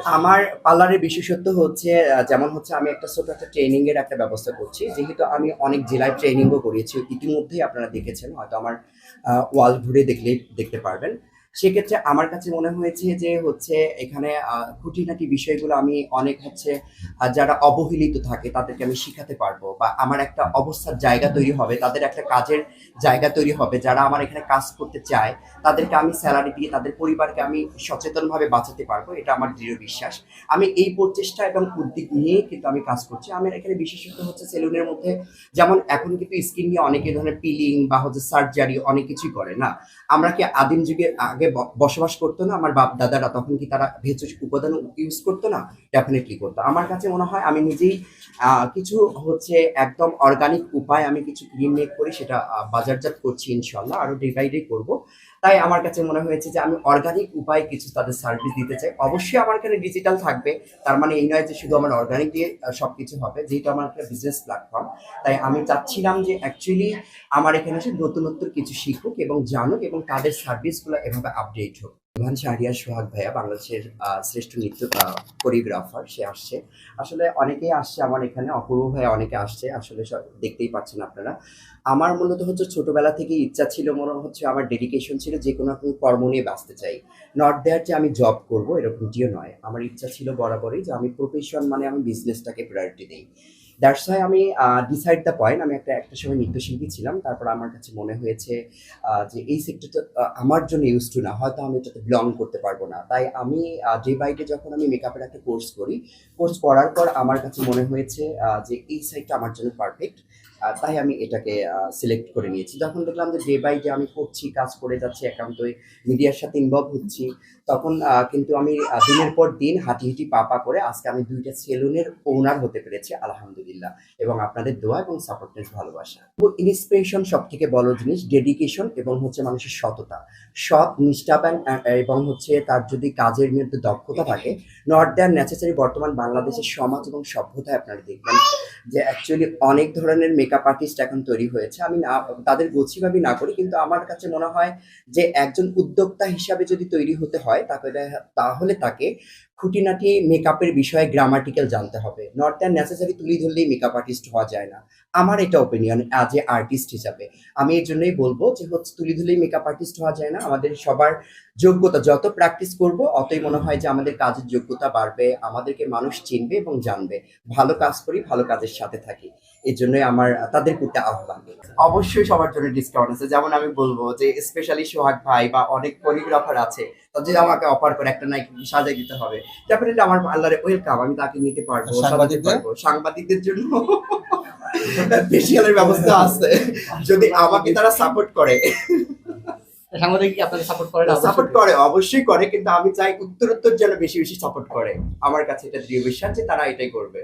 আমার পার্লারের বিশেষত্ব হচ্ছে যেমন হচ্ছে আমি একটা ছোট একটা ট্রেনিং এর একটা ব্যবস্থা করছি, যেহেতু আমি অনেক জেলায় ট্রেনিংও করিয়েছি, ইতিমধ্যেই আপনারা দেখেছেন, হয়তো আমার ওয়াল ঘুরে দেখলেই দেখতে পারবেন। সেক্ষেত্রে আমার কাছে মনে হয়েছে যে হচ্ছে এখানে খুঁটিনাটি বিষয়গুলো আমি অনেক হচ্ছে যারা অবহেলিত থাকে তাদেরকে আমি শিখাতে পারবো, বা আমার একটা অবস্থার জায়গা তৈরি হবে, তাদের একটা কাজের জায়গা তৈরি হবে, যারা আমার এখানে কাজ করতে চায় তাদেরকে আমি স্যালারি দিয়ে তাদের পরিবারকে আমি সচেতনভাবে বাঁচাতে পারবো, এটা আমার দৃঢ় বিশ্বাস। আমি এই প্রচেষ্টা এবং উদ্যোগ নিয়ে কিন্তু আমি কাজ করছি। আমার এখানে বিশেষত হচ্ছে সেলুনের মধ্যে, যেমন এখন কিন্তু স্কিন নিয়ে অনেকে ধরনের পিলিং বা হচ্ছে সার্জারি অনেক কিছুই করে না। আমরা কি আদিম যুগে আগে বসবাস করতো না আমার বাপ দাদারা, তখন কি তারা ভেষজ উপাদান ইউজ করতো না? ডেফিনেটলি করতো। আমার কাছে মনে হয় আমি নিজেই কিছু হচ্ছে একদম অর্গানিক উপায় আমি কিছু ক্রিম মেক করি, সেটা বাজারজাত করছি, ইনশাল্লাহ আরো ডে বাই ডে করবো। তাই আমার কাছে মনে হয়েছে যে আমি অর্গানিক উপায়ে কিছু তাদের সার্ভিস দিতে চাই। অবশ্যই আমার এখানে ডিজিটাল থাকবে, তার মানে এই নয় যে শুধু আমার অর্গানিক দিয়ে সবকিছু হবে, যেহেতু আমার একটা বিজনেস প্ল্যাটফর্ম। তাই আমি চাচ্ছিলাম যে অ্যাকচুয়ালি আমার এখানে এসে নতুনত্ব কিছু শিখুক এবং জানুক, এবং তাদের সার্ভিসগুলো এভাবে আপডেট হোক। ইভান শাহরিয়ার সোহাগ ভাইয়া বাংলাদেশের শ্রেষ্ঠ নৃত্য কোরিওগ্রাফার, সে আসছে। আসলে অনেকেই আসছে আমার এখানে, অপূর্ব ভাইয়া অনেকে আসছে, আসলে সব দেখতেই পাচ্ছেন আপনারা। আমার মূলত হচ্ছে ছোটবেলা থেকে ইচ্ছা ছিল, মনে হচ্ছে আমার ডেডিকেশন ছিল যে কোনো একটা কর্ম নিয়ে বাঁচতে চাই। নট দেয়ার যে আমি জব করব এরকমটিও নয়, আমার ইচ্ছা ছিল বরাবরই যে আমি প্রফেশন মানে আমি বিজনেসটাকে প্রায়োরিটি দিই। দ্যাটস ওয়াই আমি ডিসাইড দ্য পয়েন্ট, আমি একটা সময় নৃত্যশিল্পী ছিলাম, তারপর আমার কাছে মনে হয়েছে যে এই সেক্টরটা আমার জন্য ইউজ টু না, হয়তো আমি এটাতে বিলং করতে পারবো না। তাই আমি ডে বাই ডে যখন আমি মেকআপের একটা কোর্স করি, কোর্স করার পর আমার কাছে মনে হয়েছে যে এই সাইডটা আমার জন্য পারফেক্ট। তাই আমি এটাকে সিলেক্ট করে নিয়েছি। যখন দেখলাম যে ডে বাই ডে আমি করছি, কাজ করে যাচ্ছি, একান্তই মিডিয়ার সাথে ইনভলভ হচ্ছি, তখন কিন্তু আমি দিনের পর দিন হাঁটি হাঁটি পা পা করে আজকে আমি 2টা সেলুনের ওনার হতে পেরেছি, আলহামদুলিল্লাহ। এবং আপনাদের দোয়া এবং সাপোর্টের ভালোবাসা। ইন্সপিরেশন সব থেকে বড় জিনিস, ডেডিকেশন এবং হচ্ছে মানুষের সততা, সৎ নিষ্ঠা এবং হচ্ছে তার যদি কাজের মধ্যে দক্ষতা থাকে, নট দ্যার নেসেসারি। বর্তমান বাংলাদেশের সমাজ এবং সভ্যতায় আপনারা দেখবেন যে অ্যাকচুয়ালি অনেক ধরনের মেকআপ আর্টিস্ট এখন তৈরি হয়েছে। আমি না তাদের গছিভাবে না করি, কিন্তু আমার কাছে মনে হয় যে একজন উদ্যোক্তা হিসাবে যদি তৈরি হতে হয় তাহলে তাকে খুঁটিনাটি মেকআপের বিষয়ে গ্রামাটিক্যাল জানতে হবে। নট দ্যাট নেসেসারি তুলি ধরলেই মেকআপ আর্টিস্ট হওয়া যায় না, আমার এটা ওপিনিয়ন অ্যাজ এ আর্টিস্ট হিসাবে। আমি এর জন্যই বলবো যে হচ্ছে তুলি ধরলেই মেকআপ আর্টিস্ট হওয়া যায় না, আমাদের সবার যোগ্যতা, যত প্র্যাকটিস করব অতই মনে হয় যে আমাদের কাজের যোগ্যতা বাড়বে, আমাদেরকে মানুষ চিনবে এবং জানবে। ভালো কাজ করি, ভালো কাজের সাথে থাকি, এই জন্যই আমার তাদের প্রতি আহ্বান। অবশ্যই সবার জন্য ডিসকাউন্ট আছে, যেমন আমি বলবো যে স্পেশালি সোহাগ ভাই বা অনেক কোরিওগ্রাফার আছে, তো যদি আমাকে অফার করে একটা নাইট সাজাই দিতে হবে, ডেফিনেটলি আমার পার্লারে ওয়েলকাম, আমি তাকে নিতে পারবো, সাজাতে পারবো। সাংবাদিকদের জন্য ফেসিয়ালের ব্যবস্থা আছে, যদি আমাকে তারা সাপোর্ট করে। সাংবাদিক কি আপনাকে সাপোর্ট করে? সাপোর্ট করে, অবশ্যই করে, কিন্তু আমি চাই উত্তরোত্তর যেন বেশি বেশি সাপোর্ট করে। আমার কাছে এটা দৃঢ় বিশ্বাস যে তারা এটাই করবে।